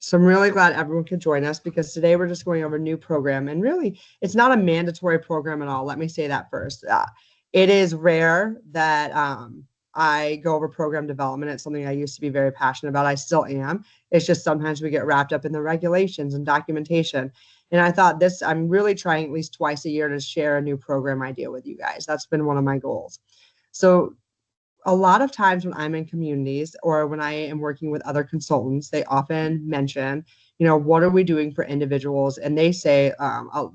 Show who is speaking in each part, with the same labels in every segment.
Speaker 1: So I'm really glad everyone could join us because today we're just going over a new program. And really, it's not a mandatory program at all. Let me say that first. It is rare that I go over program development. It's something I used to be very passionate about. I still am. It's just sometimes we get wrapped up in the regulations and documentation. And I thought I'm really trying at least twice a year to share a new program idea with you guys. That's been one of my goals. So a lot of times when I'm in communities or when I am working with other consultants, they often mention, what are we doing for individuals? And they say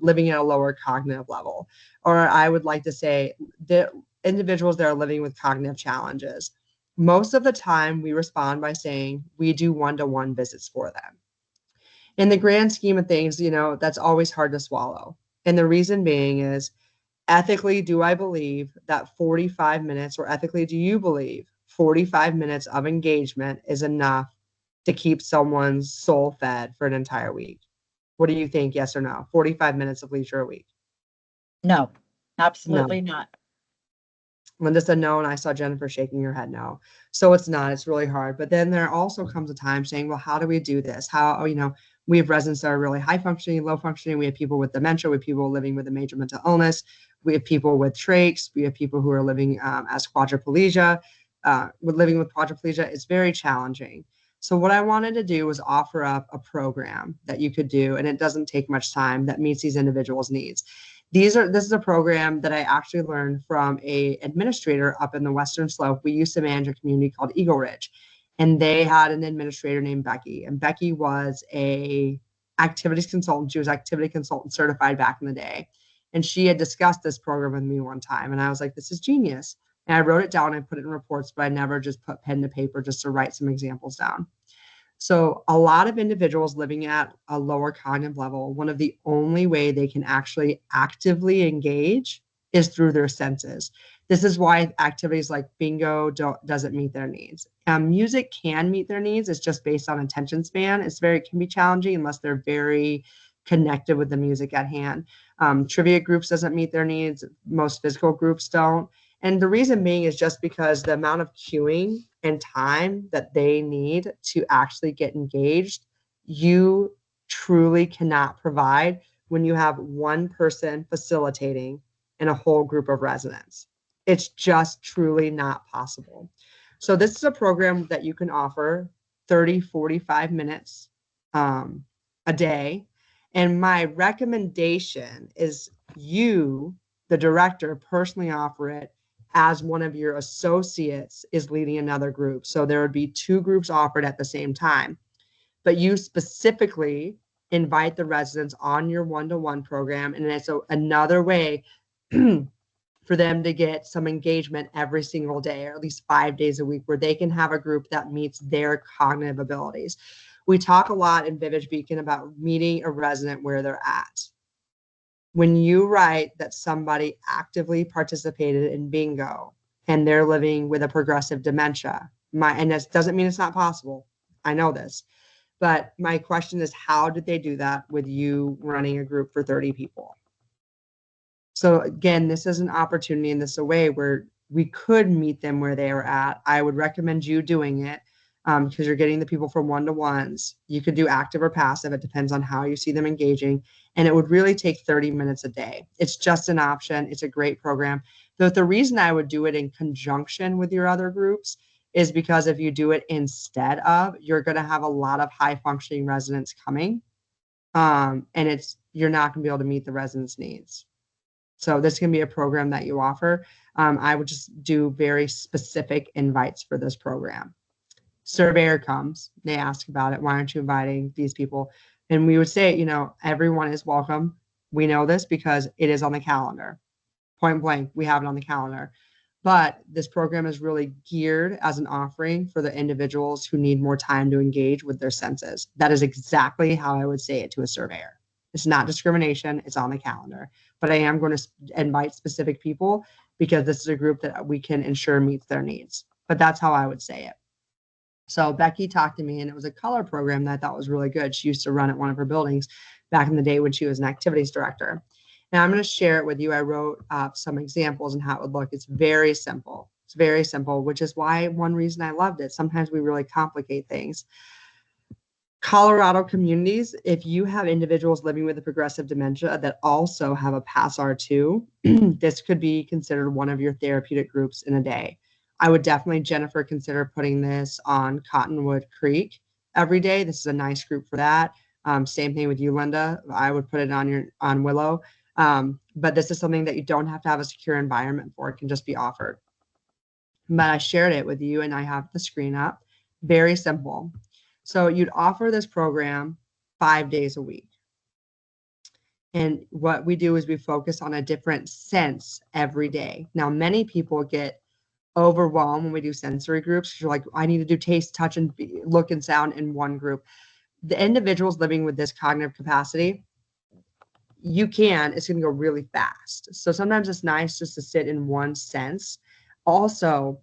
Speaker 1: living at a lower cognitive level. Or I would like to say the individuals that are living with cognitive challenges. Most of the time we respond by saying we do one-to-one visits for them. In the grand scheme of things, that's always hard to swallow. And the reason being is, ethically, do I believe that 45 minutes, or ethically, do you believe 45 minutes of engagement is enough to keep someone's soul fed for an entire week? What do you think? Yes or no? 45 minutes of leisure a week?
Speaker 2: No,
Speaker 1: No.
Speaker 2: absolutely not.
Speaker 1: Linda said no, and I saw Jennifer shaking her head no. So it's not, it's really hard. But then there also comes a time saying, well, how do we do this? How, we have residents that are really high functioning, low functioning. We have people with dementia. We have people living with a major mental illness. We have people with trachs. We have people who are living as quadriplegia. Living with quadriplegia, it's very challenging. So what I wanted to do was offer up a program that you could do, and it doesn't take much time, that meets these individuals' needs. This is a program that I actually learned from a administrator up in the Western Slope. We used to manage a community called Eagle Ridge, and they had an administrator named Becky. And Becky was a activities consultant. She was activity consultant certified back in the day. And she had discussed this program with me one time. And I was like, this is genius. And I wrote it down and put it in reports, but I never just put pen to paper just to write some examples down. So a lot of individuals living at a lower cognitive level, one of the only way they can actually actively engage is through their senses. This is why activities like bingo doesn't meet their needs. Music can meet their needs. It's just based on attention span. It can be challenging unless they're very connected with the music at hand. Trivia groups doesn't meet their needs. Most physical groups don't. And the reason being is just because the amount of cueing and time that they need to actually get engaged, you truly cannot provide when you have one person facilitating in a whole group of residents. It's just truly not possible. So this is a program that you can offer 30, 45 minutes a day. And my recommendation is you, the director, personally offer it as one of your associates is leading another group. So there would be two groups offered at the same time, but you specifically invite the residents on your one-to-one program. And it's another way for them to get some engagement every single day, or at least 5 days a week, where they can have a group that meets their cognitive abilities. We talk a lot in Vivage Beacon about meeting a resident where they're at. When you write that somebody actively participated in bingo and they're living with a progressive dementia, and this doesn't mean it's not possible. I know this, but my question is, how did they do that with you running a group for 30 people? So again, this is an opportunity, and this is a way where we could meet them where they are at. I would recommend you doing it because you're getting the people from one-to-ones. You could do active or passive. It depends on how you see them engaging. And it would really take 30 minutes a day. It's just an option. It's a great program. The reason I would do it in conjunction with your other groups is because if you do it instead of, you're going to have a lot of high-functioning residents coming. And you're not going to be able to meet the residents' needs. So this can be a program that you offer. I would just do very specific invites for this program. Surveyor comes, they ask about it. Why aren't you inviting these people? And we would say, everyone is welcome. We know this because it is on the calendar. Point blank, we have it on the calendar. But this program is really geared as an offering for the individuals who need more time to engage with their senses. That is exactly how I would say it to a surveyor. It's not discrimination. It's on the calendar. But I am going to invite specific people because this is a group that we can ensure meets their needs. But that's how I would say it. So Becky talked to me, and it was a color program that I thought was really good. She used to run at one of her buildings back in the day when she was an activities director. Now I'm going to share it with you. I wrote some examples and how it would look. It's very simple. It's very simple, which is why one reason I loved it. Sometimes we really complicate things. Colorado communities, if you have individuals living with a progressive dementia that also have a PASS-R2, this could be considered one of your therapeutic groups in a day. I would definitely, Jennifer, consider putting this on Cottonwood Creek every day. This is a nice group for that. Same thing with you, Linda. I would put it on Willow. But this is something that you don't have to have a secure environment for. It can just be offered. But I shared it with you and I have the screen up. Very simple. So you'd offer this program 5 days a week. And what we do is we focus on a different sense every day. Now, many people get overwhelmed when we do sensory groups. You're like, I need to do taste, touch, and look and sound in one group. The individuals living with this cognitive capacity, it's going to go really fast. So sometimes it's nice just to sit in one sense. Also,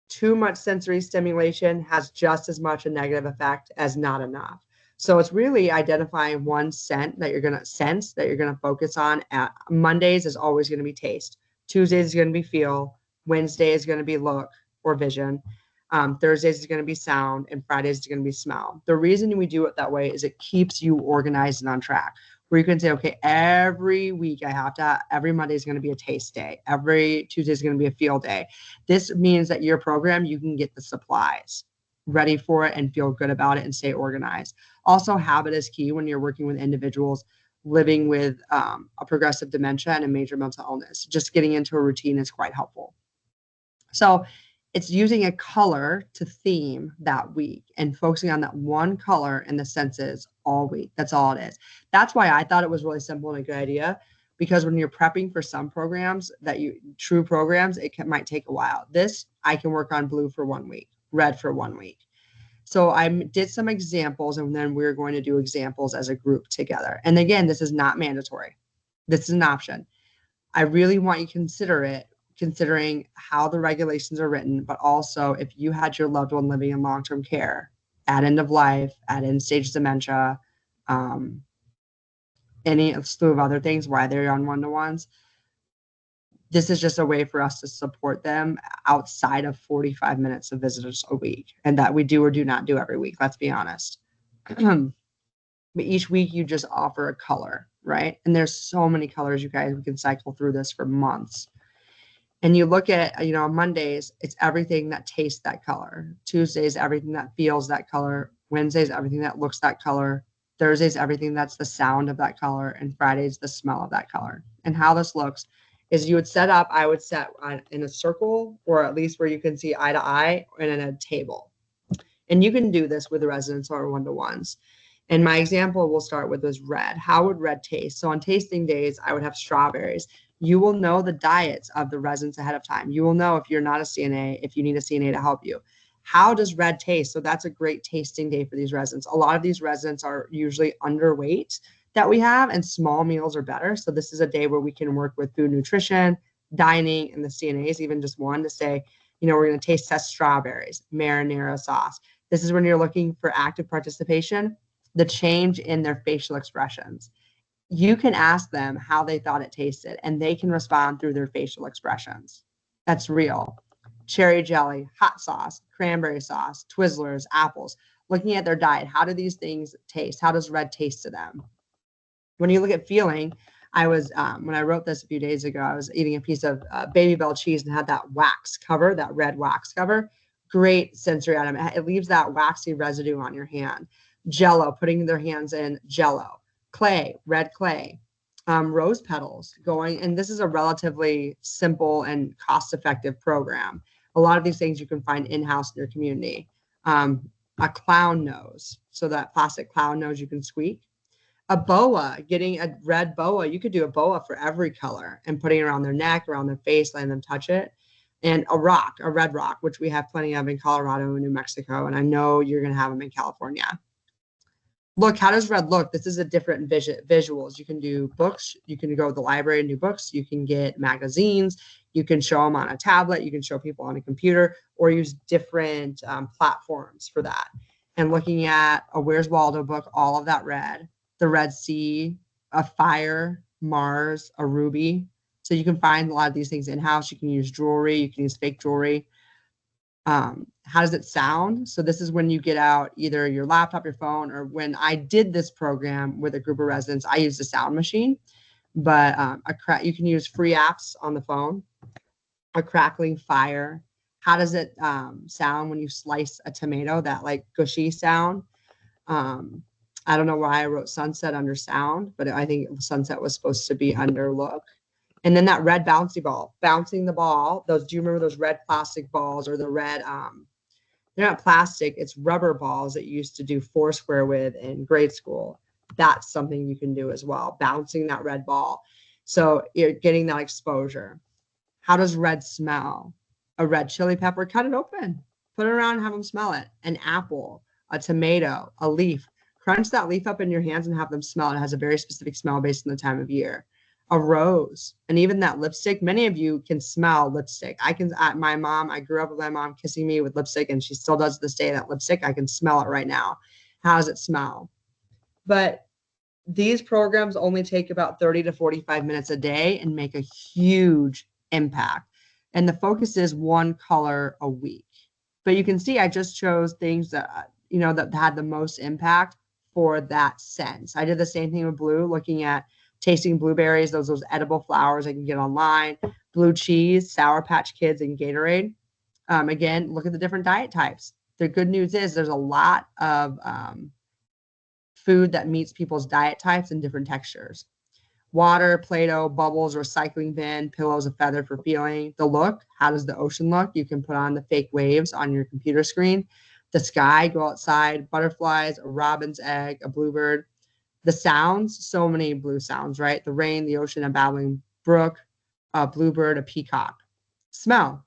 Speaker 1: too much sensory stimulation has just as much a negative effect as not enough. So it's really identifying one sense that you're going to focus on. At Mondays is always going to be taste. Tuesdays is going to be feel. Wednesday is going to be look or vision. Thursdays is going to be sound, and Fridays is going to be smell. The reason we do it that way is it keeps you organized and on track. Where you can say, okay, every week every Monday is going to be a taste day. Every Tuesday is going to be a feel day. This means that your program, you can get the supplies ready for it and feel good about it and stay organized. Also, habit is key when you're working with individuals living with a progressive dementia and a major mental illness. Just getting into a routine is quite helpful. So it's using a color to theme that week and focusing on that one color and the senses all week. That's all it is. That's why I thought it was really simple and a good idea, because when you're prepping for some programs true programs, might take a while. This, I can work on blue for 1 week, red for 1 week. So I did some examples, and then we're going to do examples as a group together. And again, this is not mandatory. This is an option. I really want you to consider it, considering how the regulations are written, but also if you had your loved one living in long-term care at end of life, at end-stage dementia, any slew of other things, why they're on one-to-ones. This is just a way for us to support them outside of 45 minutes of visitors a week, and that we do or do not do every week. Let's be honest. But each week you just offer a color, right? And there's so many colors, you guys. We can cycle through this for months. And you look at, Mondays, it's everything that tastes that color. Tuesdays, everything that feels that color. Wednesdays, everything that looks that color. Thursdays, everything that's the sound of that color. And Fridays, the smell of that color. And how this looks is I would set in a circle, or at least where you can see eye to eye, and in a table. And you can do this with the residents or one-to-ones. And my example we'll start with was red. How would red taste? So on tasting days, I would have strawberries. You will know the diets of the residents ahead of time. You will know if you're not a CNA, if you need a CNA to help you. How does red taste? So that's a great tasting day for these residents. A lot of these residents are usually underweight that we have, and small meals are better. So this is a day where we can work with food nutrition, dining, and the CNAs, even just one, to say, we're going to taste test strawberries, marinara sauce. This is when you're looking for active participation, the change in their facial expressions. You can ask them how they thought it tasted, and they can respond through their facial expressions. That's real. Cherry jelly, hot sauce, cranberry sauce, Twizzlers, apples. Looking at their diet, how do these things taste? How does red taste to them? When you look at feeling, I was, when I wrote this a few days ago, I was eating a piece of Babybel cheese and had that wax cover, that red wax cover. Great sensory item. It leaves that waxy residue on your hand. Jello, putting their hands in Jello. Clay, red clay. Rose petals going, and this is a relatively simple and cost-effective program. A lot of these things you can find in-house in your community. A clown nose, so that plastic clown nose you can squeak. A boa, getting a red boa. You could do a boa for every color and putting it around their neck, around their face, letting them touch it. And a red rock, which we have plenty of in Colorado and New Mexico. And I know you're going to have them in California. Look, how does red look? This is a different visuals. You can do books. You can go to the library and do books. You can get magazines. You can show them on a tablet. You can show people on a computer, or use different platforms for that. And looking at a Where's Waldo book, all of that red. The Red Sea, a fire, Mars, a ruby. So you can find a lot of these things in-house. You can use jewelry. You can use fake jewelry. How does it sound? So this is when you get out either your laptop, your phone, or when I did this program with a group of residents, I used a sound machine, but you can use free apps on the phone. A crackling fire. How does it sound when you slice a tomato? That like gushy sound. I don't know why I wrote sunset under sound, but I think sunset was supposed to be under look. And then that red bouncy ball, bouncing the ball. Those, do you remember those red plastic balls or the red? They're not plastic. It's rubber balls that you used to do foursquare with in grade school. That's something you can do as well. Bouncing that red ball, so you're getting that exposure. How does red smell? A red chili pepper. Cut it open, put it around, have them smell it. An apple, a tomato, a leaf. Crunch that leaf up in your hands and have them smell it. It has a very specific smell based on the time of year. A rose, and even that lipstick. Many of you can smell lipstick. I can. My mom. I grew up with my mom kissing me with lipstick, and she still does to this day. That lipstick, I can smell it right now. How does it smell? But these programs only take about 30 to 45 minutes a day and make a huge impact. And the focus is one color a week. But you can see I just chose things that that had the most impact for that sense. I did the same thing with blue, looking at tasting blueberries, those edible flowers I can get online, blue cheese, Sour Patch Kids, and Gatorade. Again, look at the different diet types. The good news is there's a lot of food that meets people's diet types and different textures. Water, Play-Doh, bubbles, recycling bin, pillows, a feather for feeling. The look, how does the ocean look? You can put on the fake waves on your computer screen. The sky, go outside, butterflies, a robin's egg, a bluebird. The sounds, so many blue sounds, right? The rain, the ocean, a babbling brook, a bluebird, a peacock. Smell.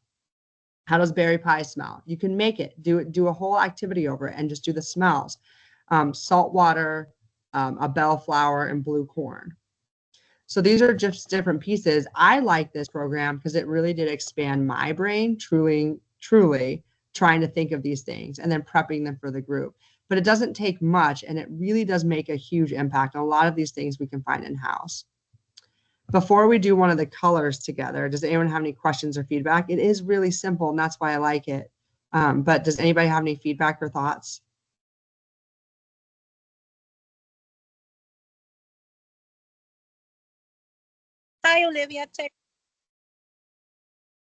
Speaker 1: How does berry pie smell? You can make it. Do a whole activity over it and just do the smells. Salt water, a bellflower, and blue corn. So these are just different pieces. I like this program because it really did expand my brain, truly trying to think of these things and then prepping them for the group. But it doesn't take much, and it really does make a huge impact on a lot of these things we can find in-house. Before we do one of the colors together, does anyone have any questions or feedback? It is really simple, and that's why I like it. But does anybody have any feedback or thoughts?
Speaker 2: Hi, Olivia.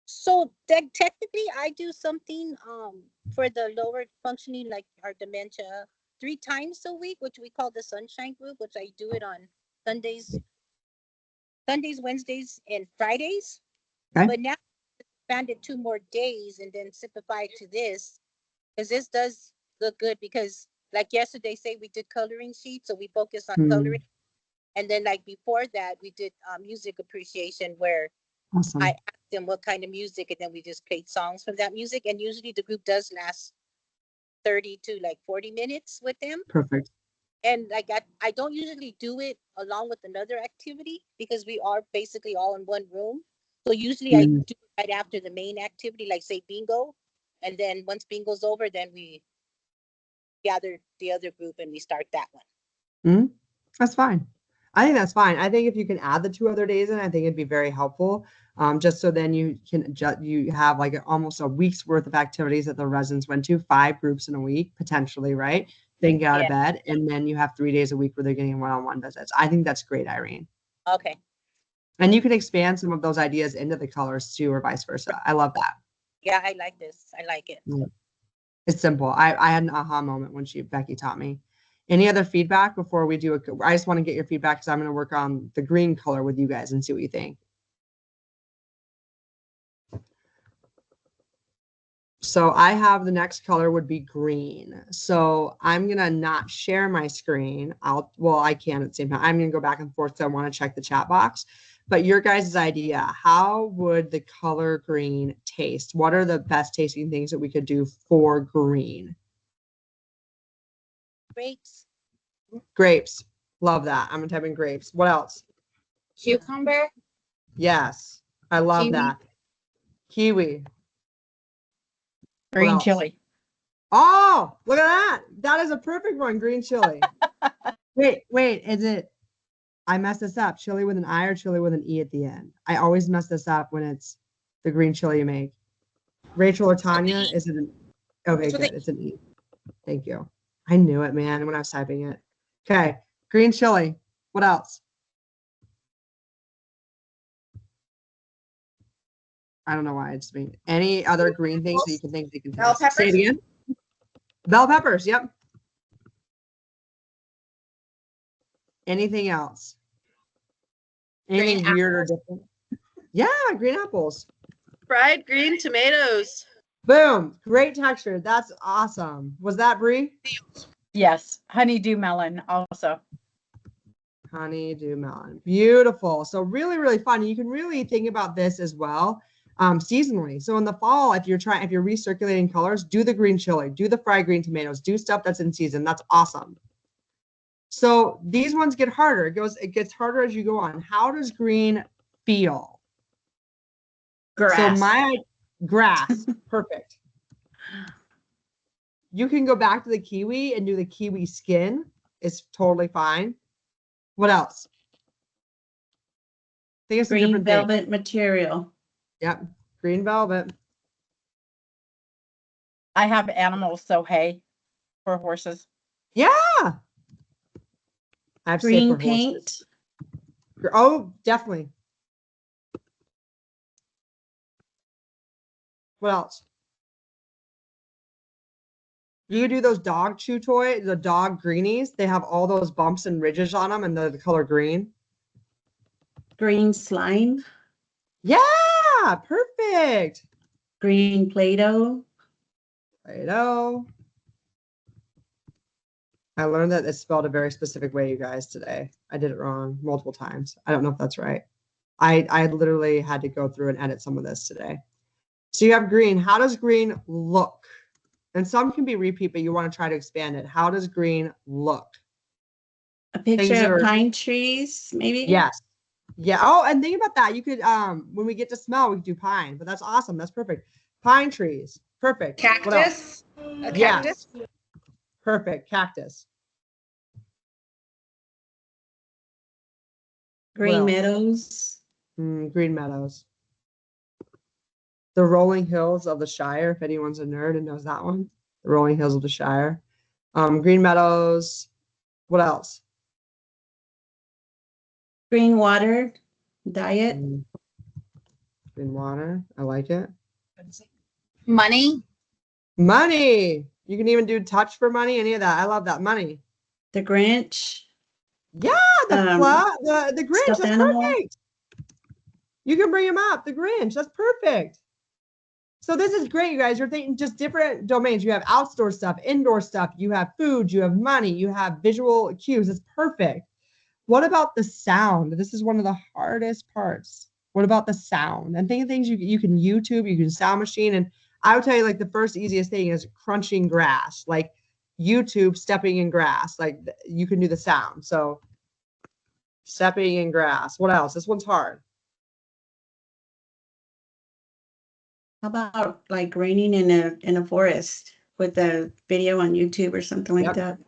Speaker 2: So technically, I do something for the lower functioning, like our dementia, 3 times a week, which we call the Sunshine Group, which I do it on Sundays, Wednesdays, and Fridays.
Speaker 1: Okay.
Speaker 2: But now I expanded 2 more days and then simplified to this, because this does look good. Because like yesterday, say we did coloring sheets, so we focus on coloring, and then like before that, we did music appreciation, where
Speaker 1: Awesome.
Speaker 2: I asked them what kind of music, and then we just played songs from that music. And usually the group does last 30 to like 40 minutes with them.
Speaker 1: Perfect.
Speaker 2: And like I don't usually do it along with another activity because we are basically all in one room. So usually I do it right after the main activity, like say bingo. And then once bingo's over, then we gather the other group and we start that one.
Speaker 1: That's fine. I think that's fine. I think if you can add the 2 other days in, I think it'd be very helpful. Just so then you can you have like almost a week's worth of activities that the residents went to, 5 groups in a week potentially, right? They can get out of bed, and then you have 3 days a week where they're getting one-on-one visits. I think that's great, Irene.
Speaker 2: Okay.
Speaker 1: And you can expand some of those ideas into the colors too, or vice versa. I love that.
Speaker 2: Yeah, I like this. I like it.
Speaker 1: It's simple. I had an aha moment when Becky taught me. Any other feedback before we do I just want to get your feedback because I'm going to work on the green color with you guys and see what you think. So I have the next color would be green. So I'm going to not share my screen. I can at the same time. I'm going to go back and forth. So I want to check the chat box. But your guys' idea, how would the color green taste? What are the best tasting things that we could do for green?
Speaker 2: Grapes.
Speaker 1: Grapes. Love that. I'm going to type in grapes. What else?
Speaker 3: Cucumber.
Speaker 1: Yes. I love
Speaker 3: Kiwi.
Speaker 1: that. Kiwi.
Speaker 3: Green chili.
Speaker 1: Oh, look at that. That is a perfect one. Green chili. Wait. Is it? I messed this up. Chili with an I or chili with an E at the end? I always mess this up when it's the green chili you make. Rachel or Tanya? Is it an okay,
Speaker 2: That's what
Speaker 1: good. It's an E. Thank you. I knew it, man, when I was typing it. Okay. Green chili. What else? I don't know why it's me. Any other green things that you can think they can
Speaker 3: Bell
Speaker 1: taste? Say it
Speaker 3: peppers?
Speaker 1: again. Bell peppers. Yep. Anything else? Anything
Speaker 3: Green
Speaker 1: weird or different? Yeah, green apples.
Speaker 4: Fried green tomatoes.
Speaker 1: Boom. Great texture. That's awesome. Was that Brie?
Speaker 5: Yes, honeydew melon also.
Speaker 1: Honeydew melon. Beautiful. So really, really fun. You can really think about this as well seasonally. So in the fall, if you're recirculating colors, do the green chili, do the fried green tomatoes, do stuff that's in season. That's awesome. So these ones get harder. It gets harder as you go on. How does green feel?
Speaker 5: Grass.
Speaker 1: So my grass, perfect. You can go back to the kiwi and do the kiwi skin. It's totally fine. What else? I think it's a
Speaker 6: Green
Speaker 1: different thing.
Speaker 6: velvet material.
Speaker 1: Yep, green velvet.
Speaker 5: I have animals, so hay for horses.
Speaker 1: Yeah. I have
Speaker 6: Green
Speaker 1: safer
Speaker 6: paint.
Speaker 1: horses. Oh, definitely. What else? You do those dog chew toy, the dog greenies. They have all those bumps and ridges on them, and they're the color green.
Speaker 6: Green slime.
Speaker 1: Yeah, perfect.
Speaker 6: Green Play-Doh.
Speaker 1: Play-Doh. I learned that it's spelled a very specific way, you guys, today. I did it wrong multiple times. I don't know if that's right. I literally had to go through and edit some of this today. So you have green. How does green look? And some can be repeat, but you want to try to expand it. How does green look?
Speaker 6: A
Speaker 1: Things that
Speaker 6: picture
Speaker 1: are-
Speaker 6: of pine trees, maybe?
Speaker 1: Yes. Yeah. Oh, and think about that. You could, when we get to smell, we could do pine, but that's awesome. That's perfect. Pine trees. Perfect. What else?
Speaker 3: Cactus? A
Speaker 1: Yes.
Speaker 3: cactus?
Speaker 1: Perfect. Cactus.
Speaker 6: Green
Speaker 1: else?
Speaker 6: meadows.
Speaker 1: Green meadows. The rolling hills of the Shire, if anyone's a nerd and knows that one. The rolling hills of the Shire. Green meadows. What else?
Speaker 6: Green water. Diet.
Speaker 1: Green water. I like it.
Speaker 3: Money?
Speaker 1: Money. You can even do touch for money, any of that. I love that. Money.
Speaker 6: The Grinch.
Speaker 1: Yeah, the Grinch.
Speaker 6: Stuffed
Speaker 1: That's
Speaker 6: animal.
Speaker 1: perfect. You can bring him up. The Grinch. That's perfect. So this is great, you guys. You're thinking just different domains. You have outdoor stuff, indoor stuff. You have food. You have money. You have visual cues. It's perfect. What about the sound? This is one of the hardest parts. What about the sound? And think of things you can YouTube, you can sound machine. And I would tell you, like, the first easiest thing is crunching grass, like YouTube stepping in grass. Like, you can do the sound. So stepping in grass. What else? This one's hard.
Speaker 6: How about like raining in a forest with a video on YouTube or something like
Speaker 1: Yep.
Speaker 6: that?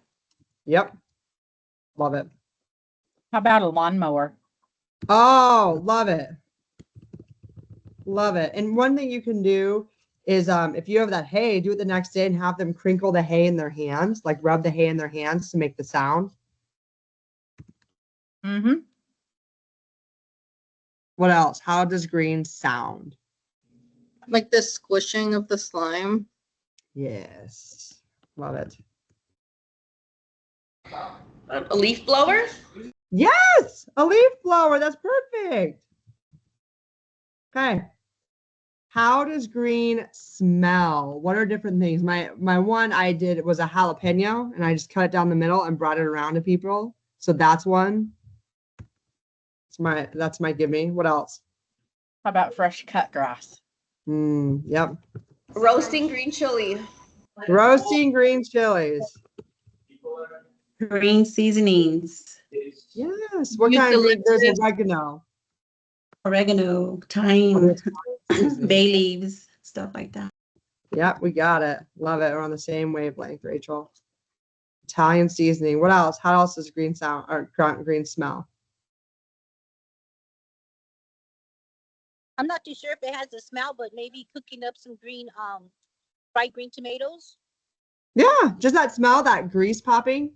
Speaker 1: Yep. Love it.
Speaker 5: How about a lawnmower?
Speaker 1: Oh, love it. Love it. And one thing you can do is if you have that hay, do it the next day and have them crinkle the hay in their hands, like rub the hay in their hands to make the sound.
Speaker 5: Mm-hmm.
Speaker 1: What else? How does green sound?
Speaker 4: Like the squishing of the slime.
Speaker 1: Yes. Love it.
Speaker 3: A leaf blower?
Speaker 1: Yes, a leaf blower. That's perfect. Okay. How does green smell? What are different things? My one I did was a jalapeno, and I just cut it down the middle and brought it around to people. So that's one. That's my gimme. What else?
Speaker 5: How about fresh cut grass?
Speaker 1: Yep.
Speaker 3: Roasting green chili.
Speaker 1: Roasting green chilies.
Speaker 6: Green seasonings.
Speaker 1: Yes. What kind of green? There's oregano.
Speaker 6: Oregano,
Speaker 1: Oh,
Speaker 6: thyme,
Speaker 1: that's seasoning.
Speaker 6: bay leaves, stuff like that.
Speaker 1: Yep, we got it. Love it. We're on the same wavelength, Rachel. Italian seasoning. What else? How else does green sound or green smell?
Speaker 2: I'm not too sure if it has a smell, but maybe cooking up some green, fried green tomatoes.
Speaker 1: Yeah, just that smell, that grease popping.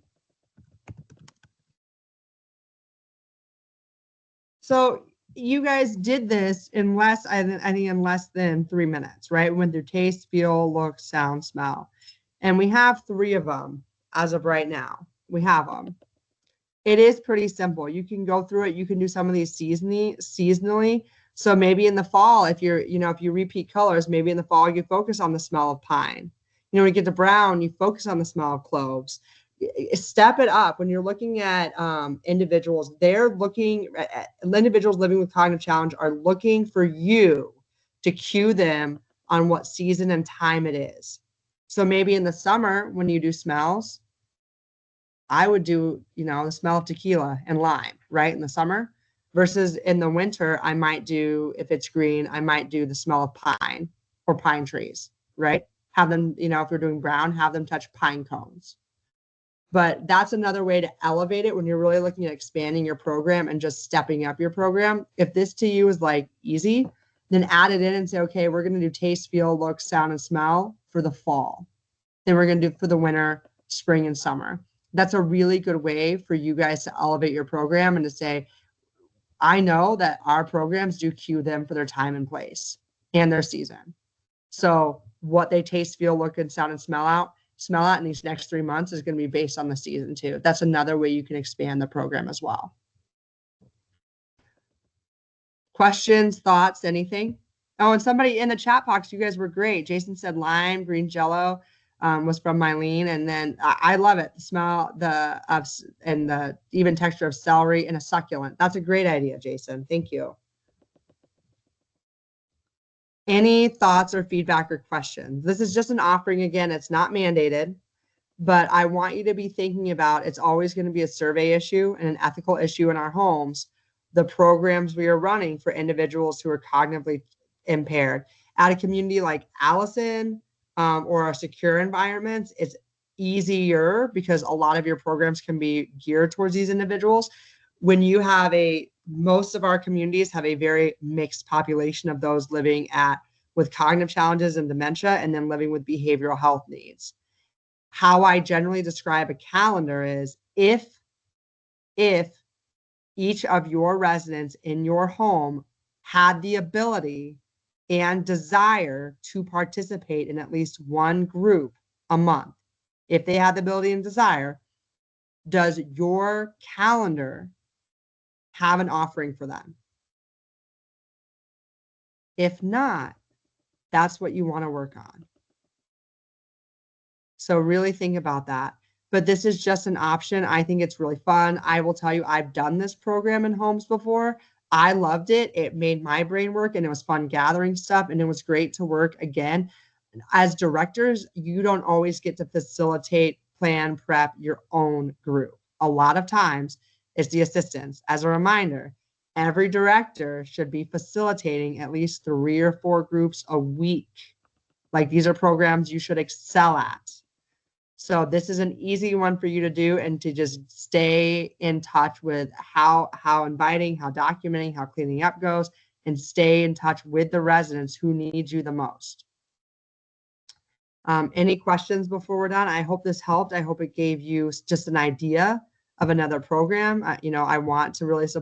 Speaker 1: So you guys did this in less, I think in less than 3 minutes, right? Went through taste, feel, look, sound, smell. And we have 3 of them as of right now. We have them. It is pretty simple. You can go through it. You can do some of these seasonally. So maybe in the fall, if you repeat colors, maybe in the fall you focus on the smell of pine. When you get to brown, you focus on the smell of cloves. Step it up. When you're looking at individuals, individuals living with cognitive challenge are looking for you to cue them on what season and time it is. So maybe in the summer, when you do smells, I would do, the smell of tequila and lime, right, in the summer, versus in the winter, I might do, if it's green, I might do the smell of pine or pine trees, right? Have them, if you're doing brown, have them touch pine cones. But that's another way to elevate it when you're really looking at expanding your program and just stepping up your program. If this to you is like easy, then add it in and say, okay, we're going to do taste, feel, look, sound, and smell for the fall. Then we're going to do for the winter, spring, and summer. That's a really good way for you guys to elevate your program and to say, I know that our programs do cue them for their time and place and their season. So what they taste, feel, look, and sound, and smell out in these next 3 months is going to be based on the season too. That's another way you can expand the program as well. Questions, thoughts, anything? Oh, and somebody in the chat box, you guys were great. Jason said lime, green jello. Was from Mylene, and then I love it. The smell, and the even texture of celery and a succulent. That's a great idea, Jason. Thank you. Any thoughts or feedback or questions? This is just an offering. Again, it's not mandated, but I want you to be thinking about, it's always going to be a survey issue and an ethical issue in our homes, the programs we are running for individuals who are cognitively impaired. At a community like Allison, or our secure environments, it's easier because a lot of your programs can be geared towards these individuals. When you have most of our communities have a very mixed population of those living with cognitive challenges and dementia, and then living with behavioral health needs. How I generally describe a calendar is if each of your residents in your home had the ability and desire to participate in at least one group a month, if they have the ability and desire, does your calendar have an offering for them? If not, that's what you want to work on. So really think about that. But this is just an option. I think it's really fun. I will tell you, I've done this program in homes before. I loved it. It made my brain work, and it was fun gathering stuff, and it was great to work. Again, as directors, you don't always get to facilitate, plan, prep your own group. A lot of times it's the assistants. As a reminder, every director should be facilitating at least 3 or 4 groups a week. Like, these are programs you should excel at. So this is an easy one for you to do, and to just stay in touch with how inviting, how documenting, how cleaning up goes, and stay in touch with the residents who need you the most. Any questions before we're done? I hope this helped. I hope it gave you just an idea of another program. I want to really support